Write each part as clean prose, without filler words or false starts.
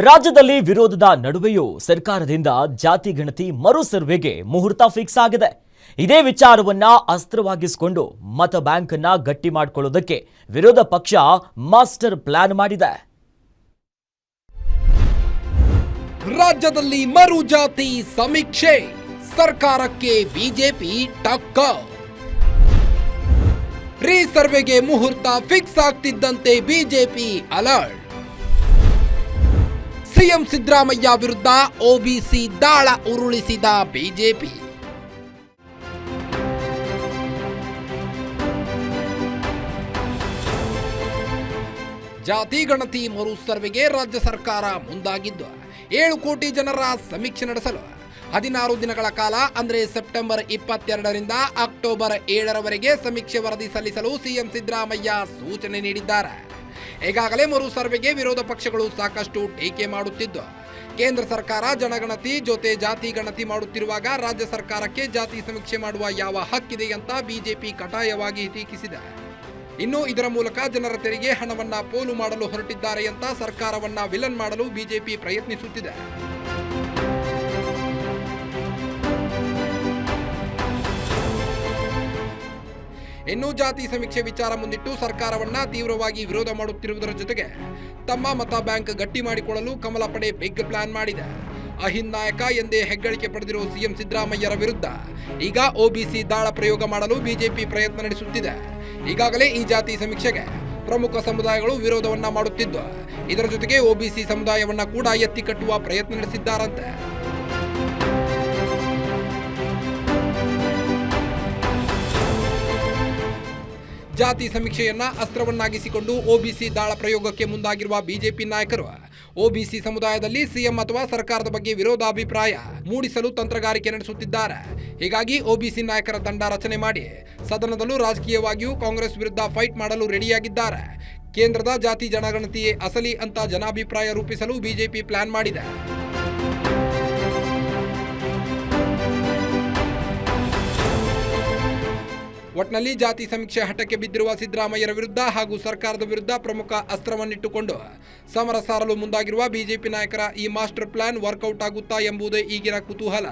ರಾಜ್ಯದಲ್ಲಿ ವಿರೋಧದ ನಡುವೆಯೂ ಸರ್ಕಾರದಿಂದ ಜಾತಿ ಗಣತಿ ಮರು ಸರ್ವೆಗೆ ಮುಹೂರ್ತ ಫಿಕ್ಸ್ ಆಗಿದೆ. ಇದೇ ವಿಚಾರವನ್ನ ಅಸ್ತ್ರವಾಗಿಸಿಕೊಂಡು ಮತ ಬ್ಯಾಂಕ್ ಅನ್ನ ಗಟ್ಟಿ ಮಾಡಿಕೊಳ್ಳೋದಕ್ಕೆ ವಿರೋಧ ಪಕ್ಷ ಮಾಸ್ಟರ್ ಪ್ಲಾನ್ ಮಾಡಿದೆ. ರಾಜ್ಯದಲ್ಲಿ ಮರು ಜಾತಿ ಸಮೀಕ್ಷೆ, ಸರ್ಕಾರಕ್ಕೆ ಬಿಜೆಪಿ ಟಕ್ಕರ್. ರೀಸರ್ವೆಗೆ ಮುಹೂರ್ತ ಫಿಕ್ಸ್ ಆಗ್ತಿದ್ದಂತೆ ಬಿಜೆಪಿ ಅಲರ್ಟ್. ಸಿಎಂ ಸಿದ್ದರಾಮಯ್ಯ ವಿರುದ್ಧ ಒಬಿಸಿ ದಾಳ ಉರುಳಿಸಿದ ಬಿಜೆಪಿ. ಜಾತಿ ಗಣತಿ ಮರು ಸರ್ವೆಗೆ ರಾಜ್ಯ ಸರ್ಕಾರ ಮುಂದಾಗಿದ್ದು 7 ಕೋಟಿ ಜನರ ಸಮೀಕ್ಷೆ ನಡೆಸಲು 16 ದಿನಗಳ ಕಾಲ ಅಂದರೆ ಸೆಪ್ಟೆಂಬರ್ 22ರಿಂದ ಅಕ್ಟೋಬರ್ 7ರವರೆಗೆ ಸಮೀಕ್ಷೆ ವರದಿ ಸಲ್ಲಿಸಲು ಸಿಎಂ ಸಿದ್ದರಾಮಯ್ಯ ಸೂಚನೆ ನೀಡಿದ್ದಾರೆ. ಈಗಾಗಲೇ ಮರು ಸರ್ವೆಗೆ ವಿರೋಧ ಪಕ್ಷಗಳು ಸಾಕಷ್ಟು ಟೀಕೆ ಮಾಡುತ್ತಿದ್ದು, ಕೇಂದ್ರ ಸರ್ಕಾರ ಜನಗಣತಿ ಜೊತೆ ಜಾತಿ ಗಣತಿ ಮಾಡುತ್ತಿರುವಾಗ ರಾಜ್ಯ ಸರ್ಕಾರಕ್ಕೆ ಜಾತಿ ಸಮೀಕ್ಷೆ ಮಾಡುವ ಯಾವ ಹಕ್ಕಿದೆ ಅಂತ ಬಿಜೆಪಿ ಕಟಾಯವಾಗಿ ಟೀಕಿಸಿದೆ. ಇನ್ನು ಇದರ ಮೂಲಕ ಜನರ ತೆರಿಗೆ ಹಣವನ್ನ ಪೋಲು ಮಾಡಲು ಹೊರಟಿದ್ದಾರೆ ಅಂತ ಸರ್ಕಾರವನ್ನ ವಿಲನ್ ಮಾಡಲು ಬಿಜೆಪಿ ಪ್ರಯತ್ನಿಸುತ್ತಿದೆ. ಇನ್ನು ಜಾತಿ ಸಮೀಕ್ಷೆ ವಿಚಾರ ಮುಂದಿಟ್ಟು ಸರ್ಕಾರವನ್ನ ತೀವ್ರವಾಗಿ ವಿರೋಧ ಮಾಡುತ್ತಿರುವುದರ ಜೊತೆಗೆ ತಮ್ಮ ಮತ ಬ್ಯಾಂಕ್ ಗಟ್ಟಿ ಮಾಡಿಕೊಳ್ಳಲು ಕಮಲ ಪಡೆ ಬಿಗ್ ಪ್ಲಾನ್ ಮಾಡಿದೆ. ಅಹಿಂದ ನಾಯಕ ಎಂದೇ ಹೆಗ್ಗಳಿಕೆ ಪಡೆದಿರುವ ಸಿಎಂ ಸಿದ್ದರಾಮಯ್ಯರ ವಿರುದ್ಧ ಈಗ ಒಬಿಸಿ ದಾಳ ಪ್ರಯೋಗ ಮಾಡಲು ಬಿಜೆಪಿ ಪ್ರಯತ್ನ ನಡೆಸುತ್ತಿದೆ. ಈಗಾಗಲೇ ಈ ಜಾತಿ ಸಮೀಕ್ಷೆಗೆ ಪ್ರಮುಖ ಸಮುದಾಯಗಳು ವಿರೋಧವನ್ನ ಮಾಡುತ್ತಿದ್ದು, ಇದರ ಜೊತೆಗೆ ಒಬಿಸಿ ಸಮುದಾಯವನ್ನ ಕೂಡ ಎತ್ತಿ ಕಟ್ಟುವ ಪ್ರಯತ್ನ ನಡೆಸಿದ್ದಾರಂತೆ. ಜಾತಿ ಸಮೀಕ್ಷೆಯನ್ನ ಅಸ್ತ್ರವನ್ನಾಗಿಸಿಕೊಂಡು ಒಬಿಸಿ ದಾಳ ಪ್ರಯೋಗಕ್ಕೆ ಮುಂದಾಗಿರುವ ಬಿಜೆಪಿ ನಾಯಕರು ಒಬಿಸಿ ಸಮುದಾಯದಲ್ಲಿ ಸಿಎಂ ಅಥವಾ ಸರ್ಕಾರದ ಬಗ್ಗೆ ವಿರೋಧಾಭಿಪ್ರಾಯ ಮೂಡಿಸಲು ತಂತ್ರಗಾರಿಕೆ ನಡೆಸುತ್ತಿದ್ದಾರೆ. ಹೀಗಾಗಿ ಒಬಿಸಿ ನಾಯಕರ ತಂಡ ರಚನೆ ಮಾಡಿ ಸದನದಲ್ಲೂ ರಾಜಕೀಯವಾಗಿಯೂ ಕಾಂಗ್ರೆಸ್ ವಿರುದ್ಧ ಫೈಟ್ ಮಾಡಲು ರೆಡಿಯಾಗಿದ್ದಾರೆ. ಕೇಂದ್ರದ ಜಾತಿ ಜನಗಣತಿಯೇ ಅಸಲಿ ಅಂತ ಜನಾಭಿಪ್ರಾಯ ರೂಪಿಸಲು ಬಿಜೆಪಿ ಪ್ಲಾನ್ ಮಾಡಿದೆ. ಒಟ್ನಲ್ಲಿ ಜಾತಿ ಸಮೀಕ್ಷೆ ಹಠಕ್ಕೆ ಬಿದ್ದಿರುವ ಸಿದ್ದರಾಮಯ್ಯರ ವಿರುದ್ಧ ಹಾಗೂ ಸರ್ಕಾರದ ವಿರುದ್ಧ ಪ್ರಮುಖ ಅಸ್ತ್ರವನ್ನಿಟ್ಟುಕೊಂಡು ಸಮರ ಸಾರಲು ಮುಂದಾಗಿರುವ ಬಿಜೆಪಿ ನಾಯಕರ ಈ ಮಾಸ್ಟರ್ ಪ್ಲಾನ್ ವರ್ಕೌಟ್ ಆಗುತ್ತಾ ಎಂಬುದೇ ಈಗಿನ ಕುತೂಹಲ.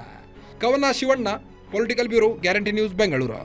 ಕವನ Shivanna, political bureau, guarantee news, Bengaluru.